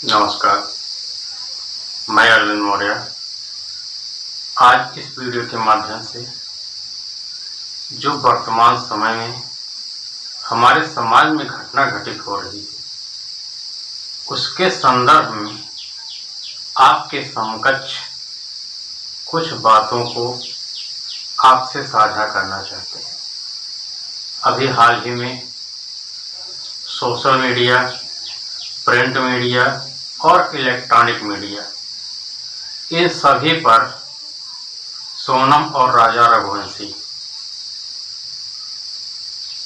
नमस्कार, मैं अरविंद मौर्य। आज इस वीडियो के माध्यम से जो वर्तमान समय में हमारे समाज में घटना घटित हो रही है, उसके संदर्भ में आपके समकक्ष कुछ बातों को आपसे साझा करना चाहते हैं। अभी हाल ही में सोशल मीडिया, प्रिंट मीडिया और इलेक्ट्रॉनिक मीडिया, इन सभी पर सोनम और राजा रघुवंशी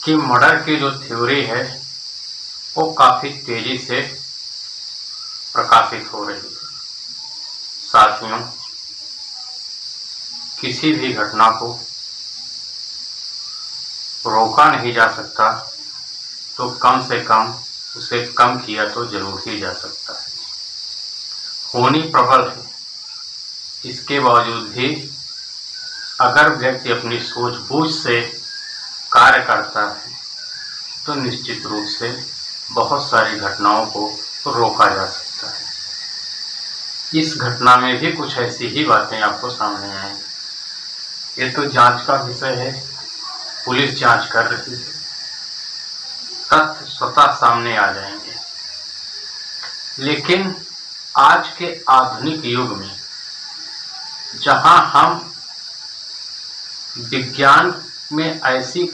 की मर्डर की जो थ्योरी है वो काफ़ी तेजी से प्रकाशित हो रही है। साथियों, किसी भी घटना को रोका नहीं जा सकता, तो कम से कम उसे कम किया तो जरूर ही जा सकता है। होनी प्रबल है, इसके बावजूद भी अगर व्यक्ति अपनी सूझबूझ से कार्य करता है तो निश्चित रूप से बहुत सारी घटनाओं को रोका जा सकता है। इस घटना में भी कुछ ऐसी ही बातें आपको सामने आएंगी। ये तो जांच का विषय है, पुलिस जांच कर रही है, तथ्य स्वतः सामने आ जाएंगे। लेकिन आज के आधुनिक युग में जहां हम विज्ञान में ऐसी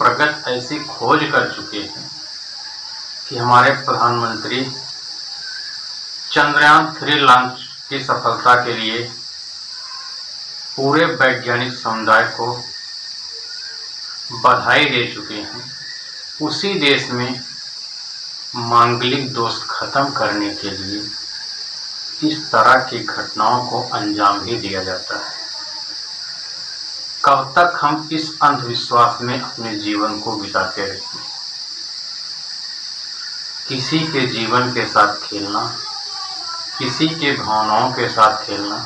खोज कर चुके हैं कि हमारे प्रधानमंत्री चंद्रयान 3 लॉन्च की सफलता के लिए पूरे वैज्ञानिक समुदाय को बधाई दे चुके हैं, उसी देश में मांगलिक दोष खत्म करने के लिए इस तरह की घटनाओं को अंजाम भी दिया जाता है। कब तक हम इस अंधविश्वास में अपने जीवन को बिताते रहेंगे? किसी के जीवन के साथ खेलना, किसी के भावनाओं के साथ खेलना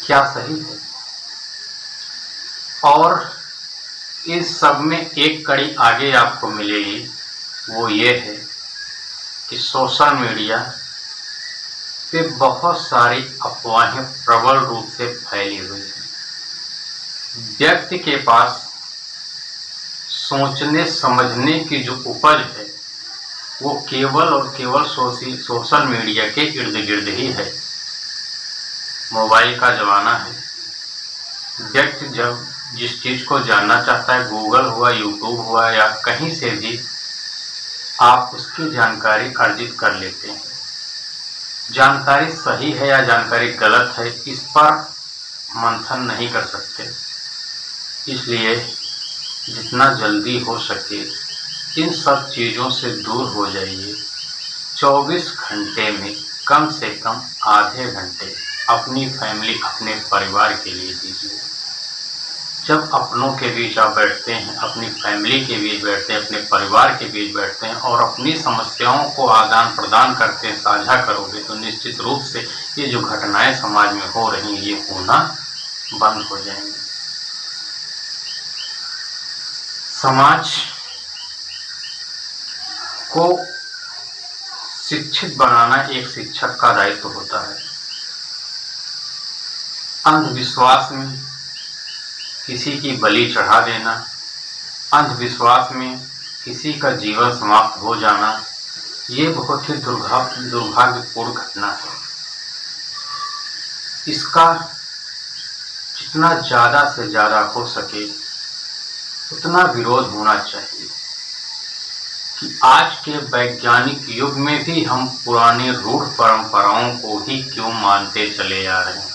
क्या सही है? और इस सब में एक कड़ी आगे आपको मिलेगी, वो ये है कि सोशल मीडिया पे बहुत सारी अफवाहें प्रबल रूप से फैली हुई हैं। व्यक्ति के पास सोचने समझने की जो उपज है वो केवल और केवल सोशल मीडिया के इर्द गिर्द ही है। मोबाइल का ज़माना है। व्यक्ति जब जिस चीज़ को जानना चाहता है, गूगल हुआ, यूट्यूब हुआ या कहीं से भी आप उसकी जानकारी अर्जित कर लेते हैं। जानकारी सही है या जानकारी गलत है, इस पर मंथन नहीं कर सकते। इसलिए जितना जल्दी हो सके इन सब चीज़ों से दूर हो जाइए। 24 घंटे में कम से कम आधे घंटे अपनी फैमिली, अपने परिवार के लिए दीजिए। जब अपनों के बीच आप बैठते हैं, अपनी फैमिली के बीच बैठते हैं, अपने परिवार के बीच बैठते हैं और अपनी समस्याओं को आदान प्रदान करते हैं, साझा करोगे, तो निश्चित रूप से ये जो घटनाएं समाज में हो रही हैं ये होना बंद हो जाएंगी। समाज को शिक्षित बनाना एक शिक्षक का दायित्व होता है। अंधविश्वास में किसी की बलि चढ़ा देना, अंधविश्वास में किसी का जीवन समाप्त हो जाना, ये बहुत ही दुर्भाग्यपूर्ण घटना है। इसका जितना ज़्यादा से ज़्यादा हो सके उतना विरोध होना चाहिए कि आज के वैज्ञानिक युग में भी हम पुरानी रूढ़ परंपराओं को ही क्यों मानते चले आ रहे हैं।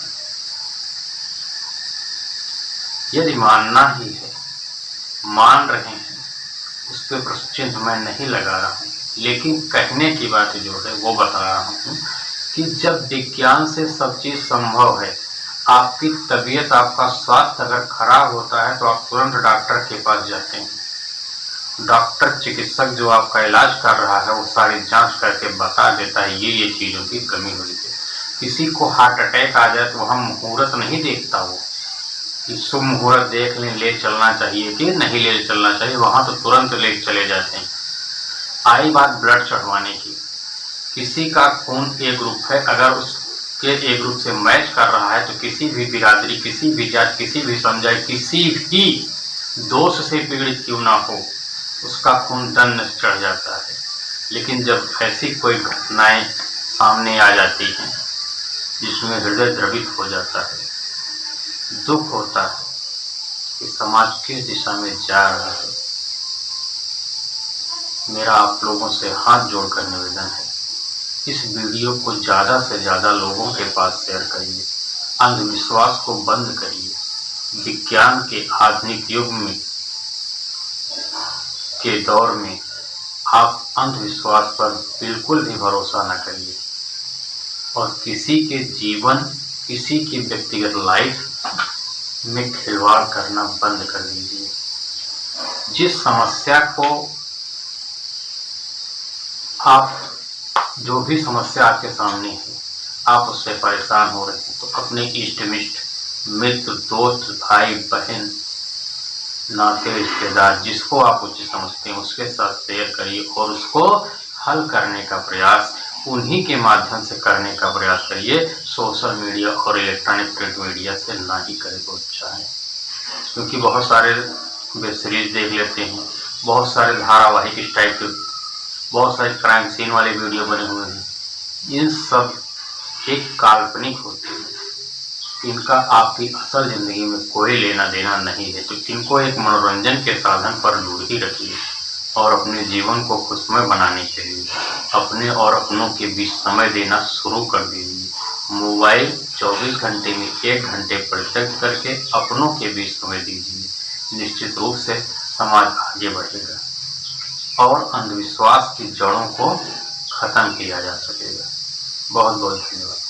यदि मानना ही है, मान रहे हैं, उस पर प्रश्न चिन्ह मैं नहीं लगा रहा हूँ, लेकिन कहने की बात जो है वो बता रहा हूँ कि जब विज्ञान से सब चीज़ संभव है, आपकी तबीयत, आपका स्वास्थ्य अगर खराब होता है तो आप तुरंत डॉक्टर के पास जाते हैं। डॉक्टर, चिकित्सक जो आपका इलाज कर रहा है वो सारी जांच करके बता देता है ये चीज़ों की कमी हुई है। किसी को हार्ट अटैक आ जाए तो हम मुहूर्त नहीं देखता, वो कि शुभ मुहूर्त देख लें, ले चलना चाहिए कि नहीं ले चलना चाहिए, वहाँ तो तुरंत ले चले जाते हैं। आई बात ब्लड चढ़वाने की, किसी का खून ए ग्रुप है, अगर उसके ए ग्रुप से मैच कर रहा है तो किसी भी बिरादरी, किसी भी जात, किसी भी समुदाय, किसी भी दोष से पीड़ित क्यों ना हो, उसका खून दंड चढ़ जाता है। लेकिन जब ऐसी कोई घटनाएं सामने आ जाती हैं जिसमें हृदय द्रवित हो जाता है, दुख होता है कि समाज किस दिशा में जा रहा है, मेरा आप लोगों से हाथ जोड़कर निवेदन है, इस वीडियो को ज़्यादा से ज़्यादा लोगों के पास शेयर करिए। अंधविश्वास को बंद करिए। विज्ञान के आधुनिक युग में के दौर में आप अंधविश्वास पर बिल्कुल भी भरोसा न करिए और किसी के जीवन, किसी की व्यक्तिगत लाइफ में खिलवाड़ करना बंद कर दीजिए। जिस समस्या को आप, जो भी समस्या आपके सामने है, आप उससे परेशान हो रहे हैं तो अपने इष्ट मिष्ट, मित्र, दोस्त, भाई बहन, नाते रिश्तेदार, जिसको आप उचित समझते हैं उसके साथ शेयर करिए और उसको हल करने का प्रयास उन्हीं के माध्यम से करने का प्रयास करिए। सोशल मीडिया और इलेक्ट्रॉनिक प्रिंट मीडिया से ना ही करें तो अच्छा है, क्योंकि बहुत सारे वेब सीरीज देख लेते हैं, बहुत सारे धारावाहिक इस टाइप के, बहुत सारे क्राइम सीन वाले वीडियो बने हुए हैं। इन सब एक काल्पनिक होते हैं, इनका आपकी असल ज़िंदगी में कोई लेना देना नहीं है। तो इनको एक मनोरंजन के साधन पर दूर ही रखिए और अपने जीवन को खुशमय बनाने के लिए अपने और अपनों के बीच समय देना शुरू कर दीजिए। मोबाइल 24 घंटे में 1 घंटे परित्यक्त करके अपनों के बीच समय दीजिए। निश्चित रूप से समाज आगे बढ़ेगा और अंधविश्वास की जड़ों को ख़त्म किया जा सकेगा। बहुत बहुत धन्यवाद।